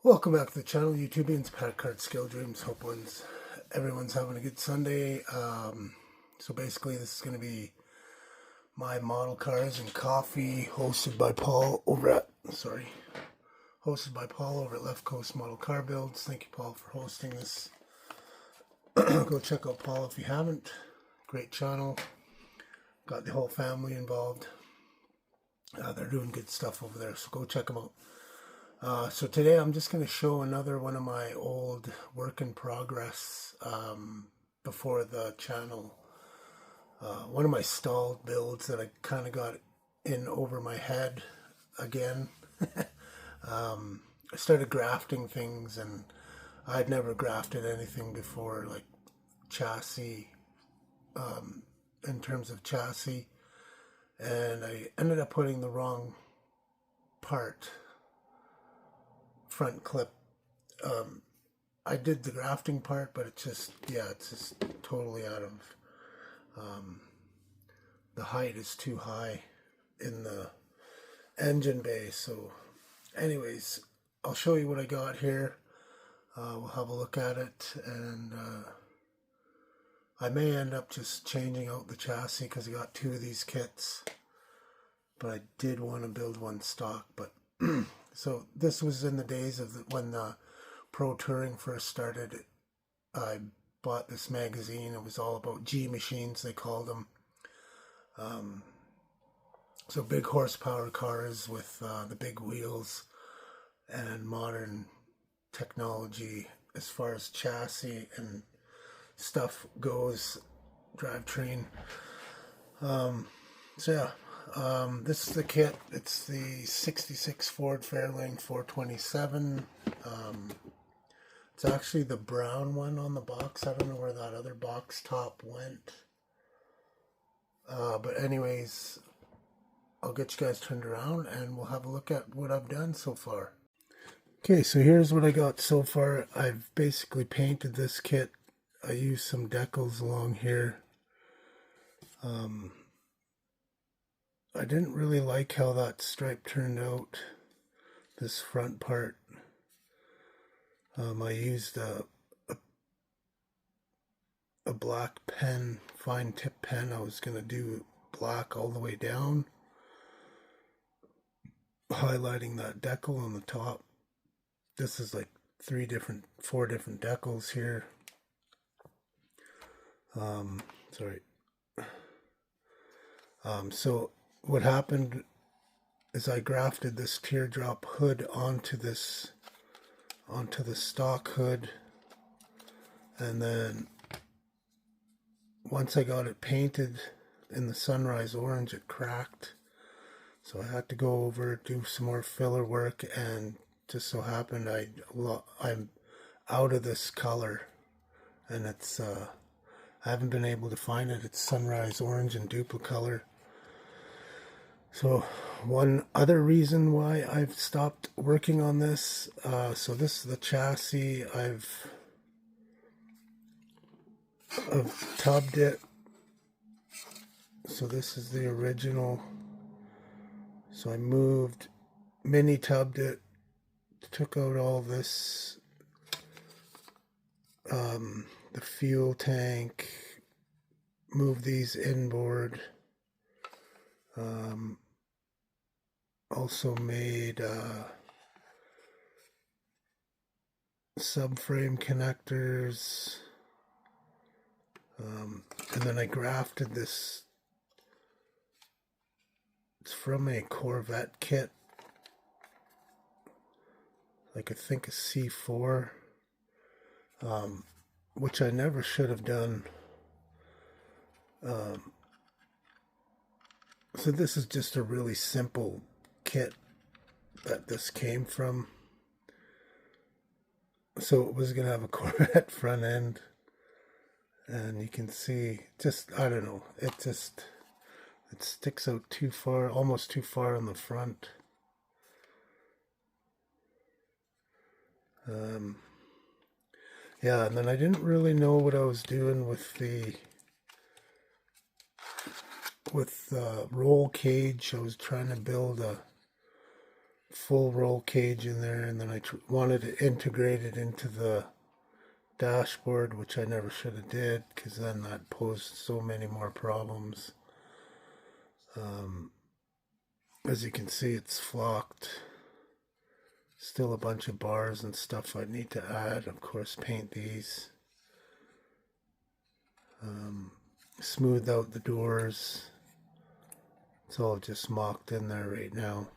Welcome back to the channel, YouTubians, Paddock Card Skill Dreams. Hope everyone's having a good Sunday. So basically this is going to be my model cars and coffee hosted by Paul over at Left Coast Model Car Builds. Thank you, Paul, for hosting this. Go check out Paul if you haven't. Great channel. Got the whole family involved. They're doing good stuff over there, so go check them out. So today I'm just going to show another one of my old work in progress before the channel. One of my stalled builds that I kind of got in over my head again. I started grafting things, and I'd never grafted anything before, like chassis, in terms of chassis, and I ended up putting the wrong part. Front clip. I did the grafting part, but it's just totally out of, the height is too high in the engine bay. So anyways, I'll show you what I got here. We'll have a look at it, and I may end up just changing out the chassis because I got two of these kits, but I did want to build one stock. But so this was in the days of when pro touring first started. I bought this magazine. It was all about G-Machines, they called them. So big horsepower cars with the big wheels and modern technology as far as chassis and stuff goes, drivetrain. So yeah. This is the kit. It's the 66 Ford Fairlane 427. It's actually the brown one on the box. I don't know where that other box top went. But anyways, I'll get you guys turned around and we'll have a look at what I've done so far. Okay, so here's what I got so far. I've basically painted this kit. I used some decals along here. I didn't really like how that stripe turned out, this front part. I used a black pen, fine tip pen. I was going to do black all the way down, highlighting that decal on the top. This is like four different decals here. So what happened is I grafted this teardrop hood onto the stock hood, and then once I got it painted in the sunrise orange, it cracked. So I had to go over, do some more filler work, and just so happened I'm out of this color, and it's I haven't been able to find it. It's sunrise orange and Duplicolor. So one other reason why I've stopped working on this, so this is the chassis. I've tubbed it. So this is the original. So I mini tubbed it, took out all this, the fuel tank, moved these inboard. Also made subframe connectors, and then I grafted this. It's from a Corvette kit, like I think a C4, which I never should have done. So this is just a really simple kit that this came from. So it was going to have a Corvette front end, and you can see, I don't know, it sticks out too far, almost too far on the front. Yeah, and then I didn't really know what I was doing with the roll cage. I was trying to build a full roll cage in there, and then I wanted to integrate it into the dashboard, which I never should have did, because then that posed so many more problems. As you can see, it's flocked. Still a bunch of bars and stuff I need to add. Of course, paint these. Smooth out the doors. It's all just mocked in there right now.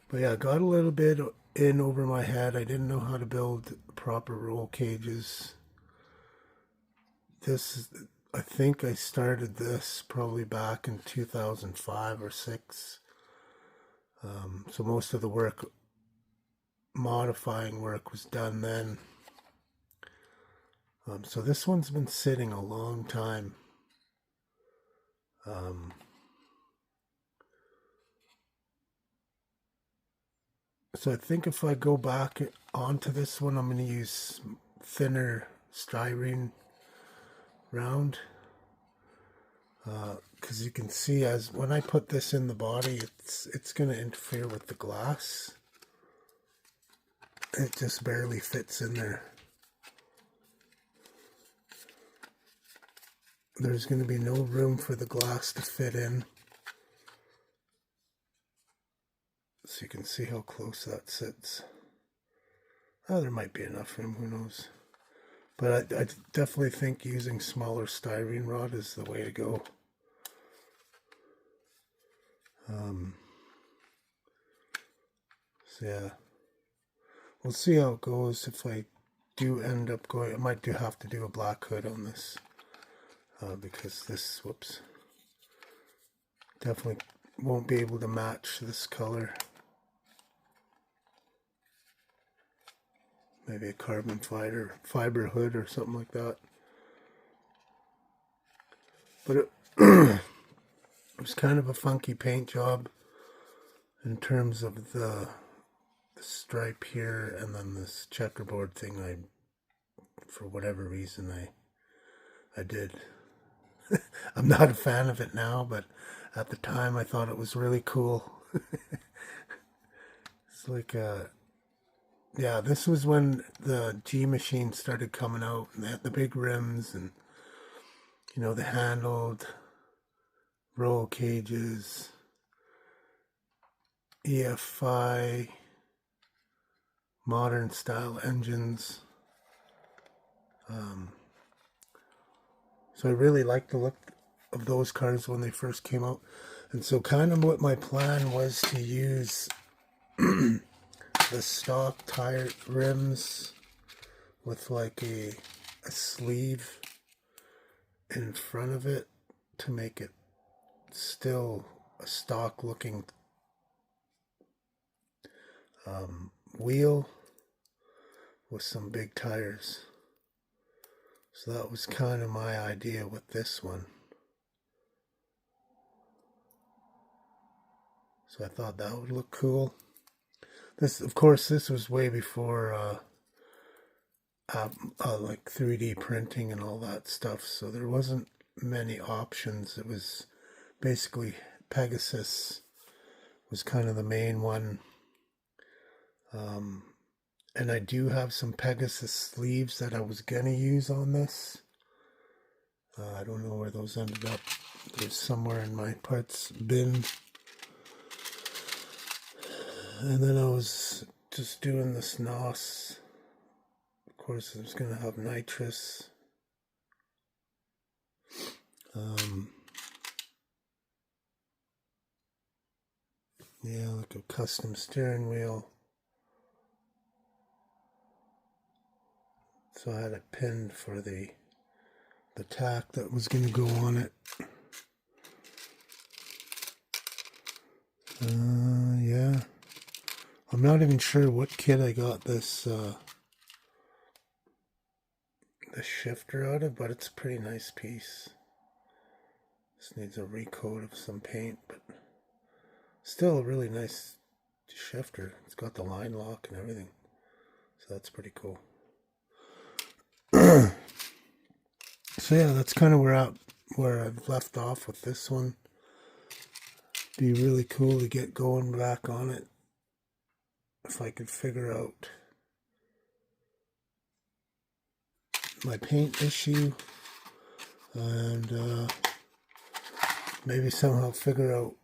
But yeah, I got a little bit in over my head. I didn't know how to build proper roll cages. I think I started this probably back in 2005 or 6. So most of the work, modifying work, was done then. So this one's been sitting a long time. So I think if I go back onto this one, I'm going to use thinner styrene round. Because you can see, as when I put this in the body, it's going to interfere with the glass. It just barely fits in there. There's going to be no room for the glass to fit in. So you can see how close that sits. Oh, there might be enough room, who knows. But I definitely think using smaller styrene rod is the way to go. So yeah, we'll see how it goes. If I do end up going, I might have to do a black hood on this. Because this, whoops, definitely won't be able to match this color. Maybe a carbon fiber hood or something like that. But it was kind of a funky paint job in terms of the stripe here, and then this checkerboard thing for whatever reason I did. I'm not a fan of it now, but at the time I thought it was really cool. It's like yeah, this was when the G-Machine started coming out, and they had the big rims and, you know, the handled roll cages, EFI, modern style engines. So I really liked the look of those cars when they first came out. And so kind of what my plan was to use the stock tire rims with like a sleeve in front of it to make it still a stock looking wheel with some big tires. So that was kind of my idea with this one. So I thought that would look cool. This, of course, this was way before like 3D printing and all that stuff. So there wasn't many options. It was basically Pegasus was kind of the main one. And I do have some Pegasus sleeves that I was going to use on this. I don't know where those ended up. They're somewhere in my parts bin. And then I was just doing this NOS. Of course, I was going to have nitrous. Yeah, like a custom steering wheel. So I had it pinned for the tack that was going to go on it. Yeah. I'm not even sure what kit I got this shifter out of, but it's a pretty nice piece. This needs a recoat of some paint, but still a really nice shifter. It's got the line lock and everything, so that's pretty cool. So yeah, that's kind of where I've left off with this one. be really cool to get going back on it if I could figure out my paint issue and maybe somehow figure out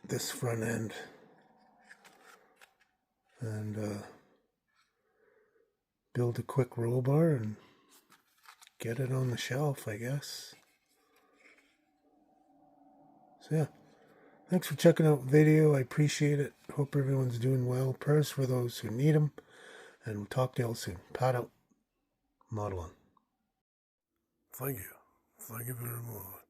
this front end and build a quick roll bar and get it on the shelf, I guess. So yeah, thanks for checking out the video. I appreciate it. Hope everyone's doing well. Prayers for those who need them. And we'll talk to you all soon. Pat out. Model on. Thank you. Thank you very much.